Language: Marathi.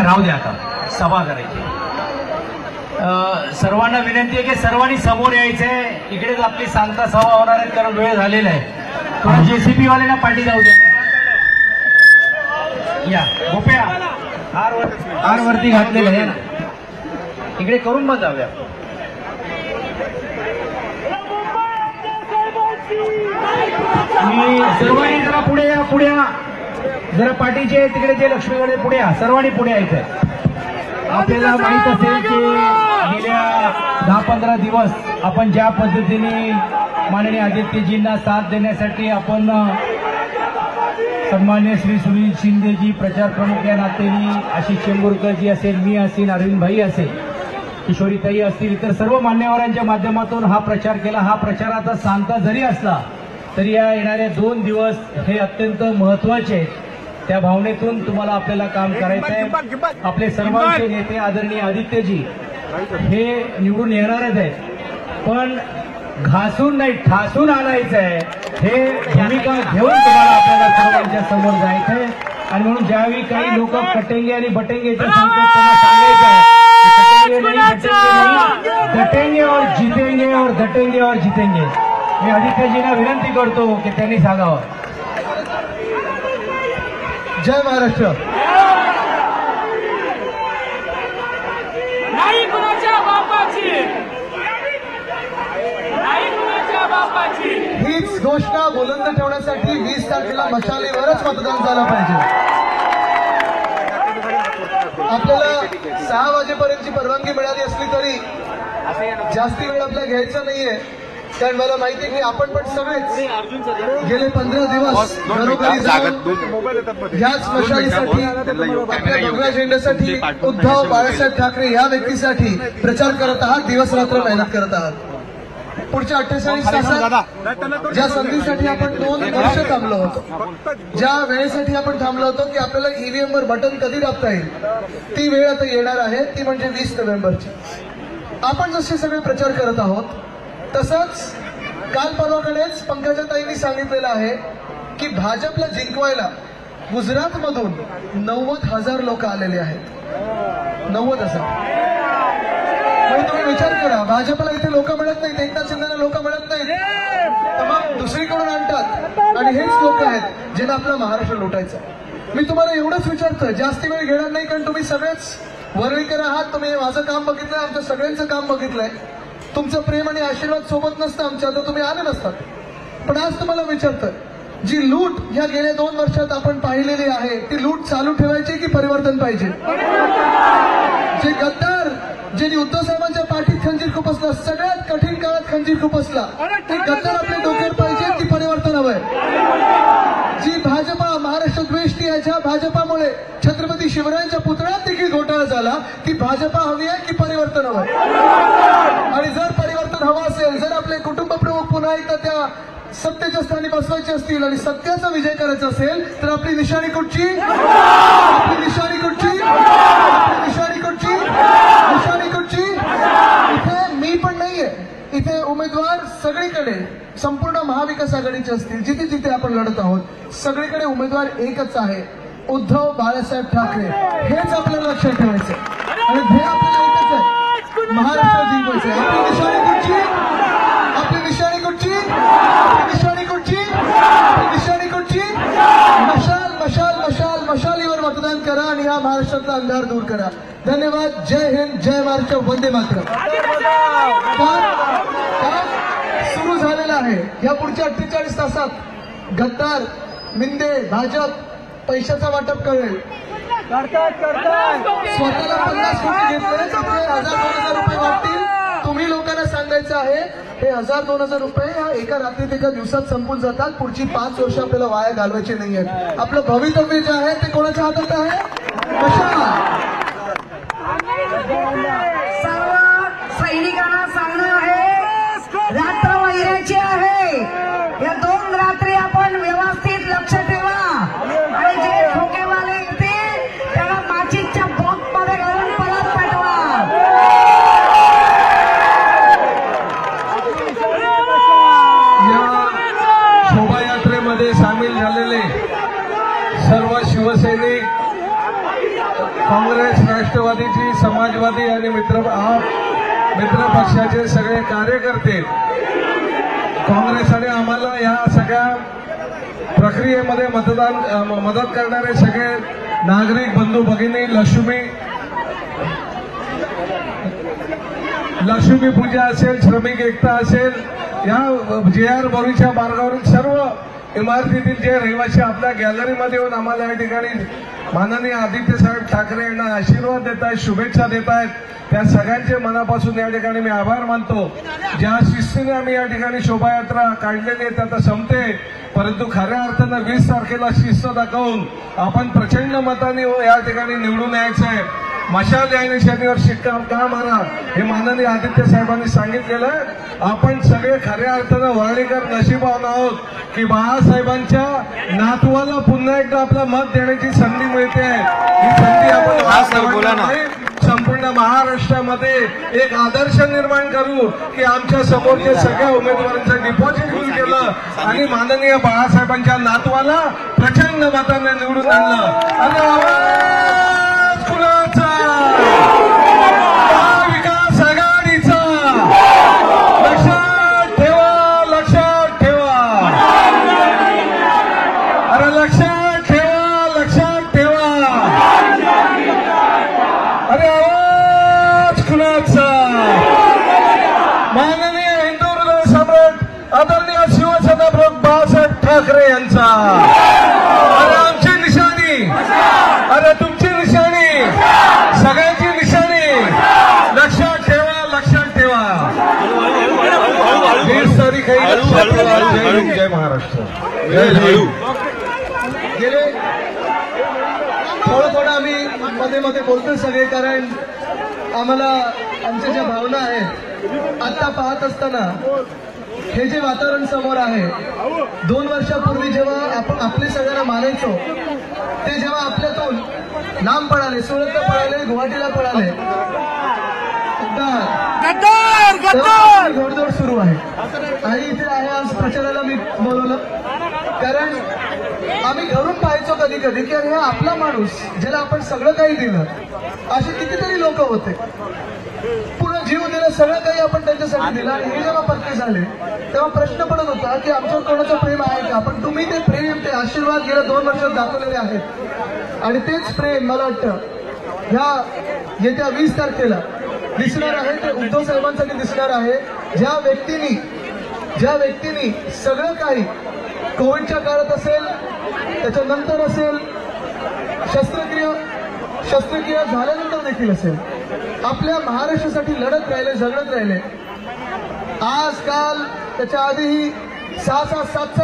राहू द्या, आता सभा करायची। सर्वांना विनंती आहे की सर्वांनी समोर यायचंय, इकडेच आपली सांगता सभा होणार आहे, कारण वेळ झालेला आहे। थोडा जेसीबी वाल्याला पाठी जाऊ द्या। या गोप्या हार वरती घातलेलं आहे ना, इकडे करून मग जाऊया। मी सर्वांनी जरा पुढे या, पुढे या जरा, पाठीचे तिकडे जे लक्ष्मीकडे पुढे या, सर्वांनी पुढे यायचंय। आपल्याला माहित असेल की गेल्या 10-15 दिवस आपण ज्या पद्धतीने माननीय आदित्यजींना साथ देण्यासाठी आपण सन्मान्य श्री सुनील शिंदेजी प्रचार प्रमुख या नात्याने, आशिष चेंबूरकरजी असेल, मी असेल, अरविंद भाई असेल, किशोरीताई असतील, इतर सर्व मान्यवरांच्या माध्यमातून हा प्रचार केला। हा प्रचाराचा सांगता जरी असला तरी या येणारे 2 दिवस हे अत्यंत महत्वाचे आहेत। त्या भावनेतून तुम्हाला आपल्याला काम करायचं आहे। आपले सर्वांचे नेते आदरणीय आदित्यजी हे निवडून येणारच आहेत, पण घासून नाही ठासून आणायचं आहे, हे भूमिका घेऊन तुम्हाला आपल्याला सर्वांच्या समोर जायचंय। आणि म्हणून ज्यावेळी काही लोक कटेंगे आणि बटेंगे सांगतात त्यांना सांगायचं आहे डटेंगे और जीतेंगे और डटेंगे और जीतेंगे। मी आदित्यजींना विनंती करतो की त्यांनी सांगावं। जय महाराष्ट्र। नाही कुणाच्या बापाची, नाही कुणाच्या बापाची हीच घोषणा बुलंद ठेवण्यासाठी 20 तारखेला मशालीवरच मतदान झालं पाहिजे। आपल्याला 6 वाजेपर्यंतची परवानगी मिळाली असली तरी जास्ती वेळ आपल्याला घ्यायचा नाहीये, कारण मला माहिती आहे की आपण पण सगळेच गेले 15 दिवस घरोघरी जाऊन याच मशालीसाठी, आपल्या भगव्या झेंड्यासाठी, उद्धव बाळासाहेब ठाकरे या व्यक्तीसाठी प्रचार करत आहात, दिवस रात्र मेहनत करत आहात। पुढच्या 48 तासात ज्या संधीसाठी आपण 2 वर्ष थांबलो होतो, ज्या वेळेसाठी आपण थांबलो होतो की आपल्याला ईव्हीएम वर बटन कधी दाबता येईल, ती वेळ आता येणार आहे, ती म्हणजे 20 नोव्हेंबरची। आपण जसे सगळे प्रचार करत आहोत तसंच काल परवाकडेच पंकजाताईंनी सांगितलेलं आहे की भाजपला जिंकवायला गुजरातमधून 90,000 लोक आलेले आहेत। 90,000। म्हणून तुम्ही विचार करा, भाजपला इथे लोक मिळत नाहीत, एकनाथ शिंदेना लोक मिळत नाहीत, तर मग दुसरीकडून आणतात आणि हेच लोक आहेत ज्यांना आपला महाराष्ट्र लुटायचा। मी तुम्हाला एवढंच विचारतोय, जास्ती वेळ घेणार नाही, कारण तुम्ही सगळेच वरळीकर आहात, तुम्ही माझं काम बघितलंय, आमच्या सगळ्यांचं काम बघितलंय, तुमचं प्रेम आणि आशीर्वाद सोबत नसतं आमच्या तर तुम्ही आले नसतात। पण आज तुम्हाला विचारतोय, जी लूट ह्या गेल्या 2 वर्षात आपण पाहिलेली आहे ती लूट चालू ठेवायची की परिवर्तन पाहिजे? जे गद्दार, ज्यांनी उद्धव साहेबांच्या पाठीत खंजीर खुपसला, सगळ्यात कठीण काळात खंजीर खुपसला, ते गद्दार आपल्या डोक्यावर पाहिजे की परिवर्तन हवंय? जी भाजपा महाराष्ट्र द्वेष्टी आहे, ज्या भाजपामुळे छत्रपती शिवरायांच्या पुतळ्यात देखील घोटाळा झाला, ती भाजपा हवी आहे की परिवर्तन हवंय? आणि जर परिवर्तन हवं असेल, जर आपले कुटुंब प्रमुख पुन्हा एकदा त्या सत्तेच्या स्थानी बसवायचे असतील आणि सत्याचा विजय करायचा असेल तर आपली निशाणी कुठची? आपली निशाणी कुठची? आपली निशाणी कुठची? निशाणी कुठची? इथे मी पण नाहीये, इथे उमेदवार सगळीकडे संपूर्ण महाविकास आघाडीचे असतील, जिथे जिथे आपण लढत आहोत सगळीकडे उमेदवार एकच आहे, उद्धव बाळासाहेब ठाकरे। हेच आपल्याला लक्षात ठेवायचं आणि ध्येय आपल्याला एकच आहे, महाराष्ट्र जिंकायचं। आपली निशाणी कुठची? आपली निशाणी कुठची? आपली निशाणी कुठची? आपली निशाणी कुठची? मशाल मशाल मशाल मशालीवर मतदान करा आणि या महाराष्ट्रातला अंधार दूर करा। धन्यवाद। जय हिंद, जय महाराष्ट्र, वंदे मातरम। सुरू झालेला आहे, या पुढच्या 48 तासात गद्दार, मिंदे, भाजप पैशाचा वाटप करेल, स्वतःला 50 कोटी घेतले, 1000-2000 रुपये वाटतील। तुम्ही लोकांना सांगायचं आहे हे 1000-2000 रुपये या एका रात्रीत एका दिवसात संपून जातात, पुढची 5 वर्ष आपल्याला वाया घालवायची नाही आहेत। आपलं भवितव्य जे आहे ते कोणाच्या हातात आहे? सर्व सैनिकांना सांगणं आहे, रात्र वैराची आहे, या 2 रात्री आपण व्यवस्थित लक्ष ठेवा आणि जे ठोकेवाले येतील त्याला माचीच्या बॉक्समध्ये घालून परत पाठवा। या शोभायात्रेमध्ये सामील झालेले सर्व शिवसैनिक काँग्रेस, राष्ट्रवादीची, समाजवादी आणि मित्र पक्षाचे सगळे कार्यकर्ते काँग्रेसने आम्हाला या सगळ्या प्रक्रियेमध्ये मदत करणारे सगळे नागरिक बंधू भगिनी, लक्ष्मी पूजा असेल, श्रमिक एकता असेल, या JR बोरीच्या मार्गावरील सर्व इमारतीतील जे रहिवासी आपल्या गॅलरीमध्ये येऊन आम्हाला या ठिकाणी माननीय आदित्यसाहेब ठाकरे यांना आशीर्वाद देत आहेत, शुभेच्छा देत आहेत, त्या सगळ्यांचे मनापासून या ठिकाणी मी आभार मानतो. ज्या शिस्तीने आम्ही या ठिकाणी शोभायात्रा काढलेली आहे आता संपते, परंतु खऱ्या अर्थानं 20 तारखेला शिस्त दाखवून आपण प्रचंड मताने या ठिकाणी निवडून यायचं आहे. मशाल या निशाणीवर शिक्का का मारा हे माननीय आदित्य साहेबांनी सांगितलेलं आहे. आपण सगळे खऱ्या अर्थानं वाळीकर नशिबान आहोत की बाळासाहेबांच्या नातवाला पुन्हा एकदा आपलं मत देण्याची संधी मिळते. ही संधी आपण संपूर्ण महाराष्ट्रामध्ये एक आदर्श निर्माण करू की आमच्या समोरच्या सगळ्या उमेदवारांचं डिपॉझिट होऊन केलं आणि माननीय बाळासाहेबांच्या नातवाला प्रचंड मताने निवडून आणलं. आणि आवाज कुणाचा? महाविकास आघाडीचा. लक्षात ठेवा, लक्षात ठेवा, अरे लक्षात ठेवा, लक्षात ठेवा. अरे आवाज कुणाचा? माननीय हिंदू हृदय सम्राट आदरणीय शिवसेना प्रमुख बाळासाहेब ठाकरे यांचा. अरे आमची निशाणी, अरे तुमची निशाणी, सगळ्यांची निशाणी. लक्षात ठेवा, लक्षात ठेवा. 20 तारीख आहे. लक्षात ठेवा. जय हिंद, जय महाराष्ट्र. जय हिंद. गेले थोडं आम्ही मध्ये मध्ये बोलतोय सगळे, कारण आम्हाला आमच्या ज्या भावना आहेत आता पाहत असताना हे जे वातावरण समोर आहे, 2 वर्षापूर्वी जेव्हा आपले सगळ्यांना मानायचो ते जेव्हा आपल्यातून लांब पळाले, सुरतला पळाले, गुवाहाटीला पळाले, घोडदौड सुरू आहे. आणि इथे आहे आज प्रचाराला मी बोलवलं कारण आम्ही घरून पाहायचो कधी कधी की अरे हा आपला माणूस ज्याला आपण सगळं काही दिलं. असे कितीतरी लोक होते, पूर्ण जीव दिलं, सगळं काही आपण त्यांच्यासाठी दिलं. आणि हे जेव्हा पक्के झाले तेव्हा प्रश्न पडत होता की आमच्यावर कोणाचं प्रेम आहे का, पण तुम्ही ते प्रेम, ते आशीर्वाद गेल्या 2 वर्षात दाखवलेले आहेत. आणि तेच प्रेम मला वाटतं ह्या येत्या 20 तारखेला दिसणार आहे, ते उद्धव साहेबांसाठी दिसणार आहे. ज्या व्यक्तींनी सगळं काही कोविडच्या काळात असेल, त्याच्यानंतर असेल, शस्त्रक्रिया झाल्यानंतर देखील असेल, आपल्या महाराष्ट्रासाठी लढत राहिले, झगडत राहिले. आज काल त्याच्या आधीही 6-7